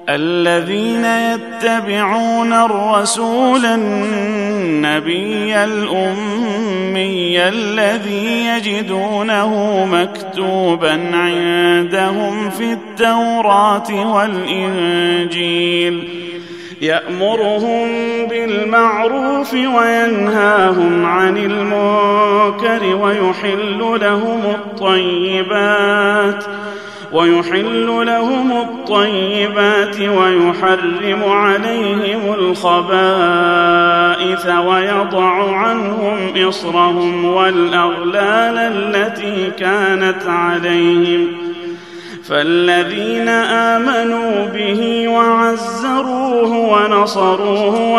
الذين يتبعون الرسول النبي الأمي الذي يجدونه مكتوبا عندهم في التوراة والإنجيل يأمرهم بالمعروف وينهاهم عن المنكر ويحل لهم الطيبات ويحرم عليهم الخبائث ويضع عنهم إصرهم والأغلال التي كانت عليهم. فالذين آمنوا به وعزروه ونصروه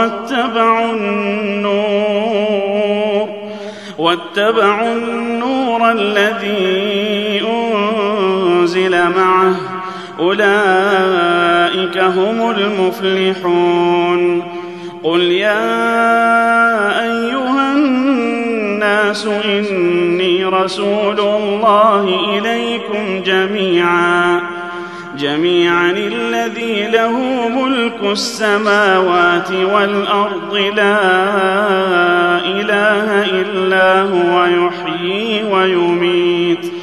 واتبعوا النور الذي أنزل معه أولئك هم المفلحون. قل يا أيها الناس إني رسول الله إليكم جميعا الذي له ملك السماوات والأرض لا إله إلا هو يحيي ويميت.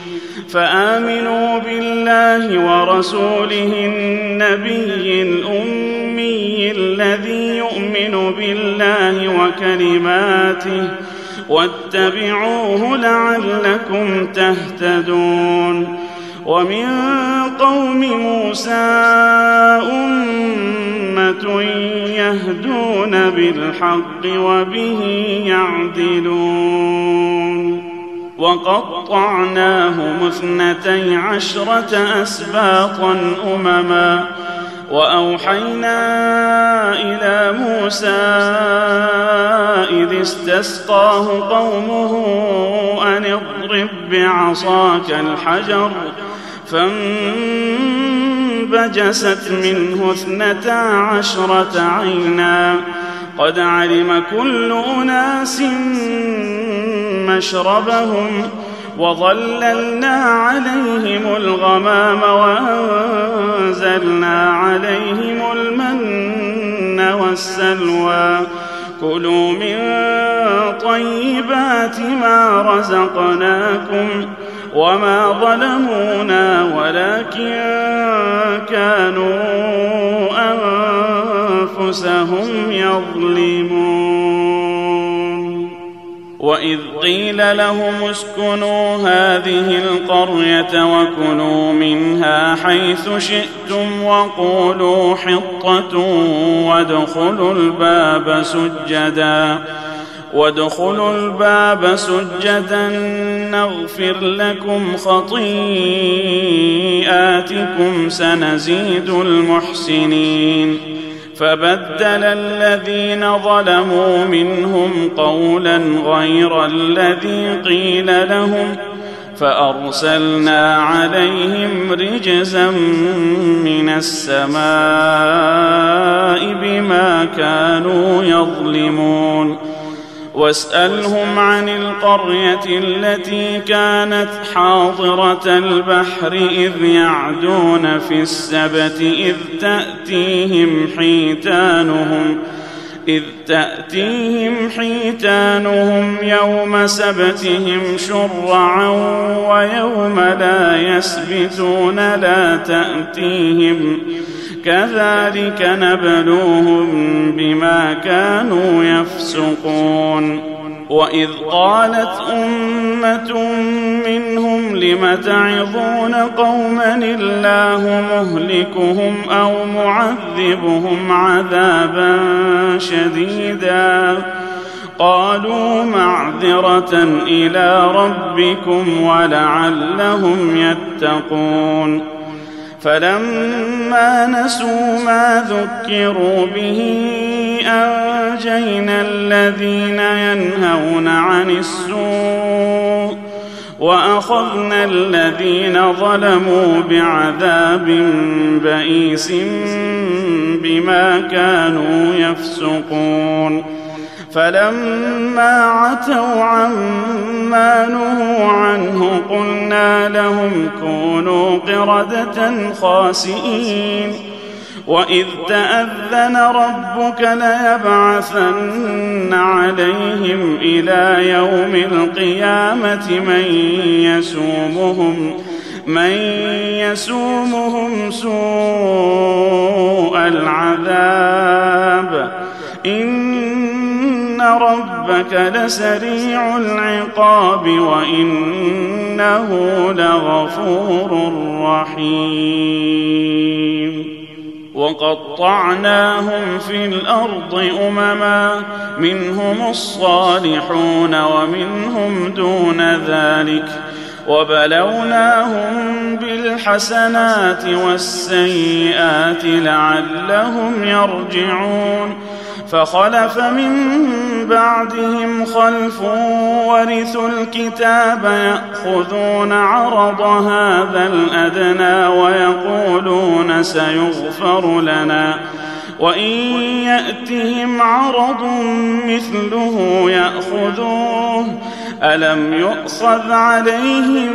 فآمنوا بالله ورسوله النبي الأمي الذي يؤمن بالله وكلماته واتبعوه لعلكم تهتدون. ومن قوم موسى أمة يهدون بالحق وبه يعدلون. وقطعناهم 12 أسباطا أمما وأوحينا إلى موسى إذ استسقاه قومه أن اضرب بعصاك الحجر فانبجست منه 12 عينا قد علم كل أناس مشربهم وظللنا عليهم الغمام وأنزلنا عليهم المن والسلوى كلوا من طيبات ما رزقناكم وما ظلمونا ولكن كانوا أنفسهم يظلمون. وإذ قيل لهم اسكنوا هذه القرية وكلوا منها حيث شئتم وقولوا حطة وادخلوا الباب سجدا نغفر لكم خطيئاتكم سنزيد المحسنين. فبدل الذين ظلموا منهم قولا غير الذي قيل لهم فأرسلنا عليهم رجزا من السماء بما كانوا يظلمون. واسألهم عن القرية التي كانت حاضرة البحر إذ يعدون في السبت إذ إذ تأتيهم حيتانهم يوم سبتهم شرعا ويوم لا يسبتون لا تأتيهم كذلك نبلوهم بما كانوا يفسقون وإذ قالت أمة منهم لم تعظون قوما الله مهلكهم أو معذبهم عذابا شديدا قالوا معذرة إلى ربكم ولعلهم يتقون فلما نسوا ما ذكروا به أنجينا الذين ينهون عن السوء وأخذنا الذين ظلموا بعذاب بئيس بما كانوا يفسقون فلما عتوا عما نهوا عنه قلنا لهم كونوا قردة خاسئين وإذ تأذن ربك ليبعثن عليهم إلى يوم القيامة من يسومهم سوء العذاب إن ربك لسريع العقاب وإنه لغفور رحيم وقطعناهم في الأرض أمما منهم الصالحون ومنهم دون ذلك وبلوناهم بالحسنات والسيئات لعلهم يرجعون فخلف من بعدهم خلف ورثوا الكتاب يأخذون عرض هذا الأدنى ويقولون سيغفر لنا وإن يأتهم عرض مثله يأخذوه ألم يؤخذ عليهم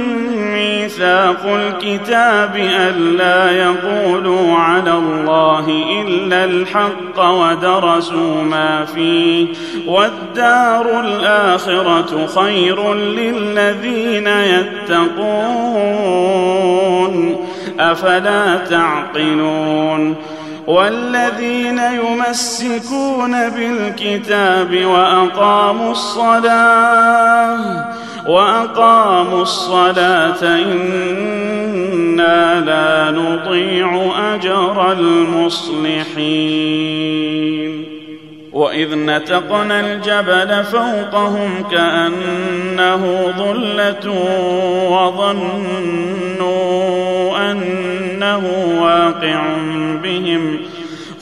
ميثاق الكتاب ألا يقولوا على الله إلا الحق ودرسوا ما فيه والدار الآخرة خير للذين يتقون أفلا تعقلون والذين يمسكون بالكتاب وأقاموا الصلاة إنا لا نضيع أجر المصلحين وإذ نتقنا الجبل فوقهم كأنه ظلة وظنوا أنه واقع بهم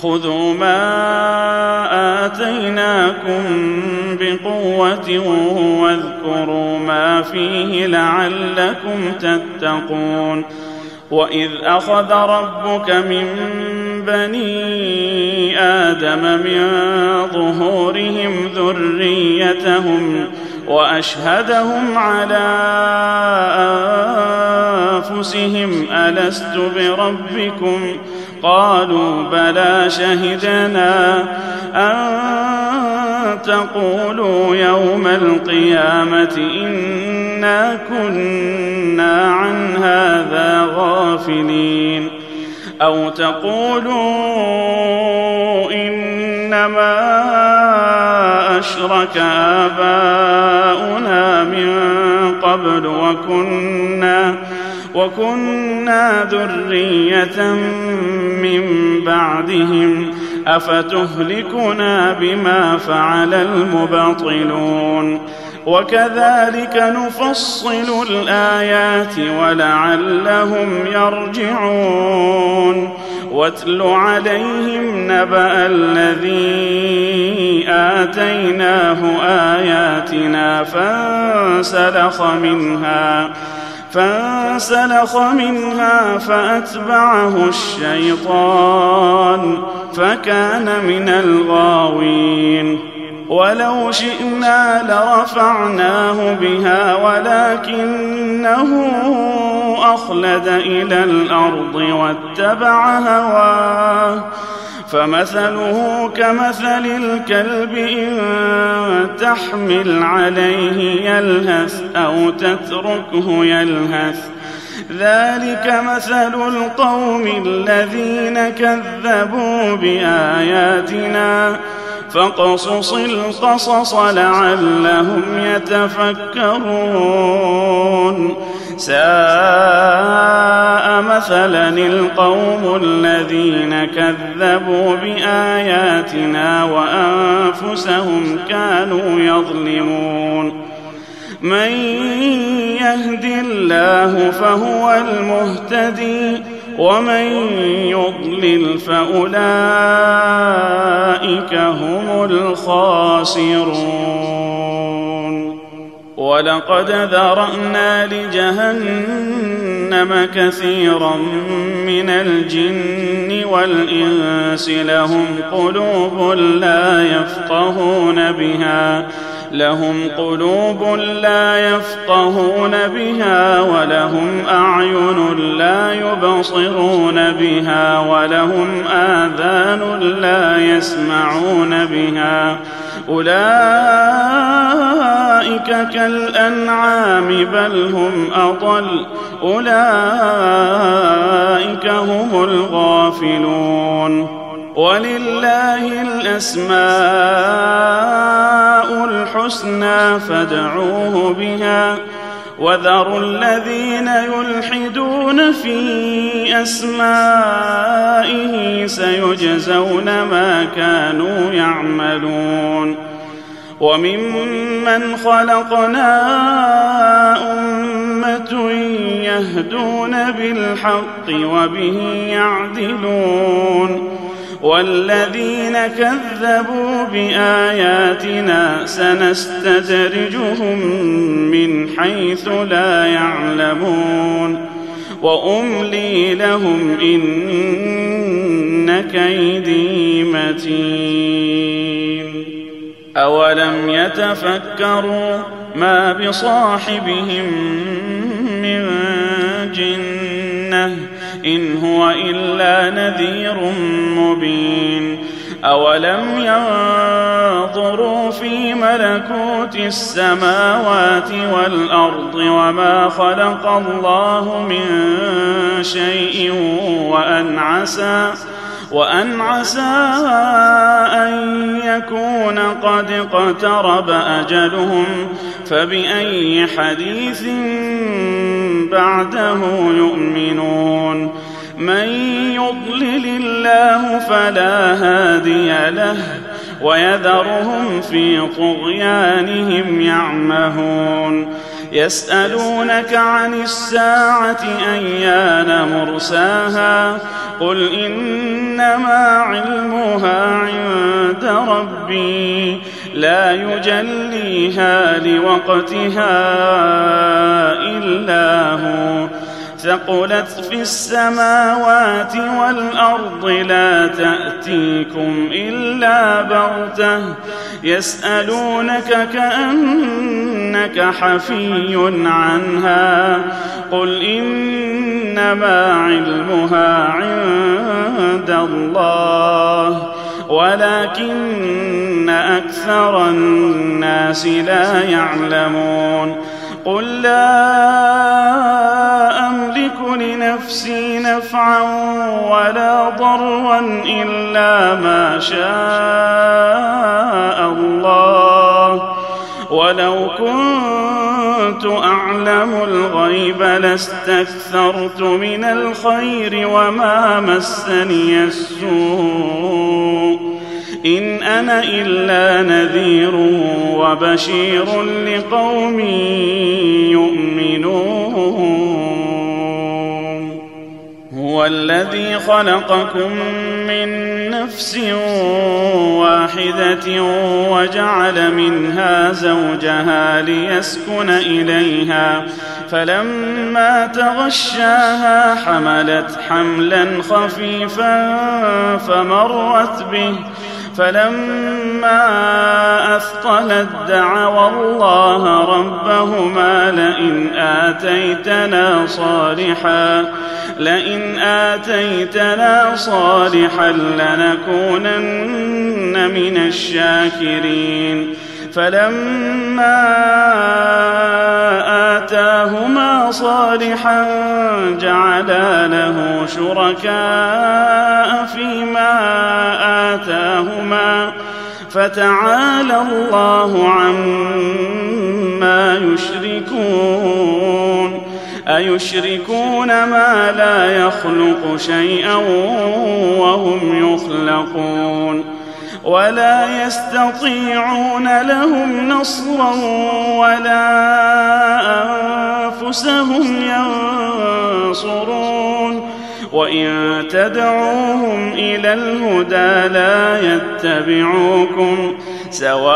خذوا ما آتيناكم بقوة واذكروا ما فيه لعلكم تتقون وإذ أخذ ربك من بني آدم من ظهورهم ذريتهم وأشهدهم على أنفسهم ألست بربكم قالوا بلى شهدنا أن تقولوا يوم القيامة إنا كنا عن هذا غافلين أو تقولوا إنما أشرك آباؤنا من قبل وكنا ذرية من بعدهم أفتهلكنا بما فعل المبطلون وكذلك نفصل الآيات ولعلهم يرجعون واتل عليهم نبأ الذي آتيناه آياتنا فانسلخ منها فأتبعه الشيطان فكان من الغاوين ولو شئنا لرفعناه بها ولكنه أخلد إلى الأرض واتبع هواه فمثله كمثل الكلب إن تحمل عليه يلهث أو تتركه يلهث ذلك مثل القوم الذين كذبوا بآياتنا فاقصص القصص لعلهم يتفكرون ساء مثلا القوم الذين كذبوا بآياتنا وأنفسهم كانوا يظلمون من يهد الله فهو المهتدي ومن يضلل فأولئك هم الخاسرون ولقد ذرأنا لجهنم كثيرا من الجن والإنس لهم قلوب لا يفقهون بها ولهم أعين لا يبصرون بها ولهم آذان لا يسمعون بها أولئك كالأنعام بل هم أضل أولئك هم الغافلون ولله الأسماء الحسنى فادعوه بها وذروا الذين يلحدون في أسمائه سيجزون ما كانوا يعملون وممن خلقنا أمة يهدون بالحق وبه يعدلون والذين كذبوا بآياتنا سنستدرجهم من حيث لا يعلمون وأملي لهم إن كيدي متين أولم يتفكروا ما بصاحبهم من جنة إن هو إلا نذير مبين أولم ينظروا في ملكوت السماوات والأرض وما خلق الله من شيء وأن عسى أن يكون قد اقترب أجلهم فبأي حديث بعده يؤمنون من يضلل الله فلا هادي له ويذرهم في طغيانهم يعمهون يسألونك عن الساعة أيان مرساها قل إنما علمها عند ربي لا يجليها لوقتها إلا هو ثقلت في السماوات والأرض لا تأتيكم إلا بغتة يسألونك كأنك حفي عنها قل إنما علمها عند الله ولكن أكثر الناس لا يعلمون قل لا أملك لنفسي نفعا ولا ضرا إلا ما شاء الله ولو كنت أعلم الغيب لاستكثرت من الخير وما مسني السوء إن أنا إلا نذير وبشير لقوم يؤمنون هو الذي خلقكم من نفس واحدة وجعل منها زوجها ليسكن إليها فلما تغشاها حملت حملا خفيفا فلما أثقلت دعوا الله ربهما لئن آتيتنا صالحا لنكونن من الشاكرين فلما آتاهما صالحا جعلا له شركاء فيما آتاهما فتعالى الله عما يشركون أيشركون ما لا يخلق شيئا وهم يخلقون ولا يستطيعون لهم نصرا ولا أنفسهم ينصرون وإن تدعوهم إلى الهدى لا يتبعوكم سواء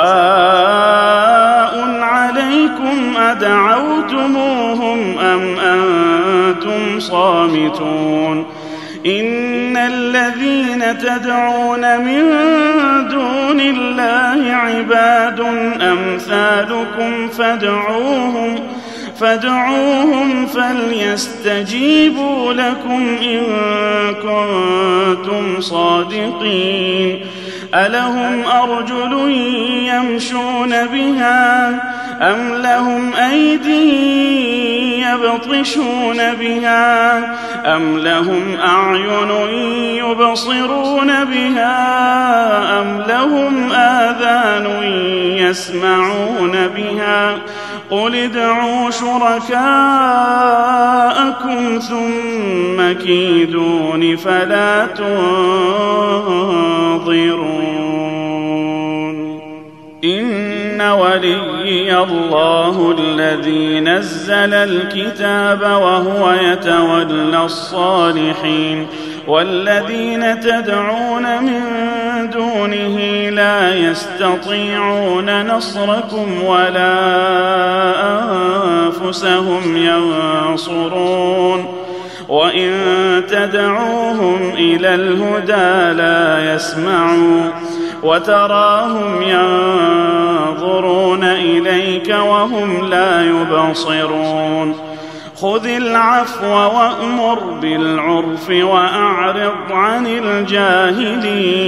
عليكم أدعوتموهم أم أنتم صامتون إن الذين تدعون من دون الله عباد أمثالكم فادعوهم فليستجيبوا لكم إن كنتم صادقين ألهم أرجل يمشون بها أم لهم أيدي يبطشون بها أم لهم أعين يبصرون بها أم لهم آذان يسمعون بها قل ادعوا شركاءكم ثم كيدون فلا تنظرون إن وليي الله الذي نزل الكتاب وهو يتولى الصالحين والذين تدعون من دونه لا يستطيعون نصركم ولا أنفسهم ينصرون وإن تدعوهم إلى الهدى لا يسمعون وتراهم ينظرون إليك وهم لا يبصرون خذ العفو وأمر بالعرف وأعرض عن الجاهلين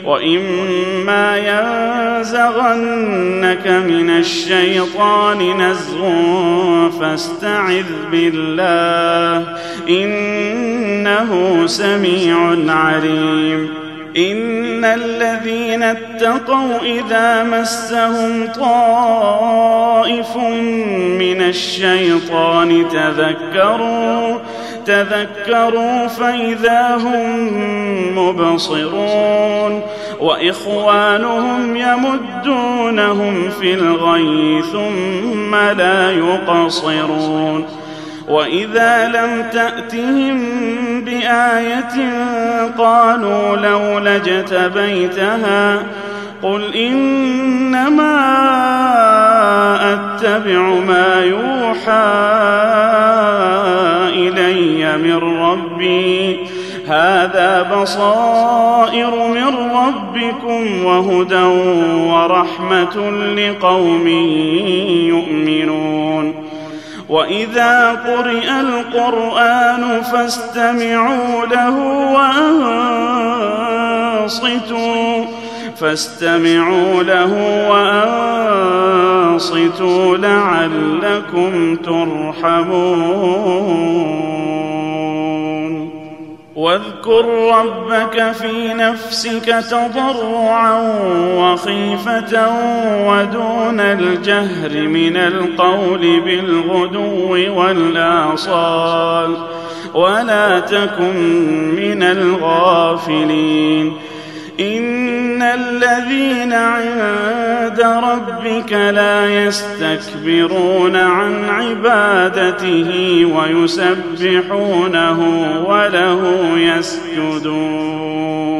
وإما ينزغنك من الشيطان نزغ فاستعذ بالله إنه سميع عليم إن الذين اتقوا إذا مسهم طائف من الشيطان تذكروا فإذا هم مبصرون وإخوانهم يمدونهم في الغي ثم لا يقصرون وإذا لم تأتهم بآية قالوا لولا اجتبيتها قل إنما أتبع ما يوحى إلي من ربي هذا بصائر من ربكم وهدى ورحمة لقوم يؤمنون وإذا قرئ القرآن فاستمعوا له وأنصتوا لعلكم ترحمون واذكر ربك في نفسك تضرعا وخيفة ودون الجهر من القول بالغدو والآصال ولا تكن من الغافلين إن الذين عند ربك لا يستكبرون عن عبادته ويسبحونه وله يسجدون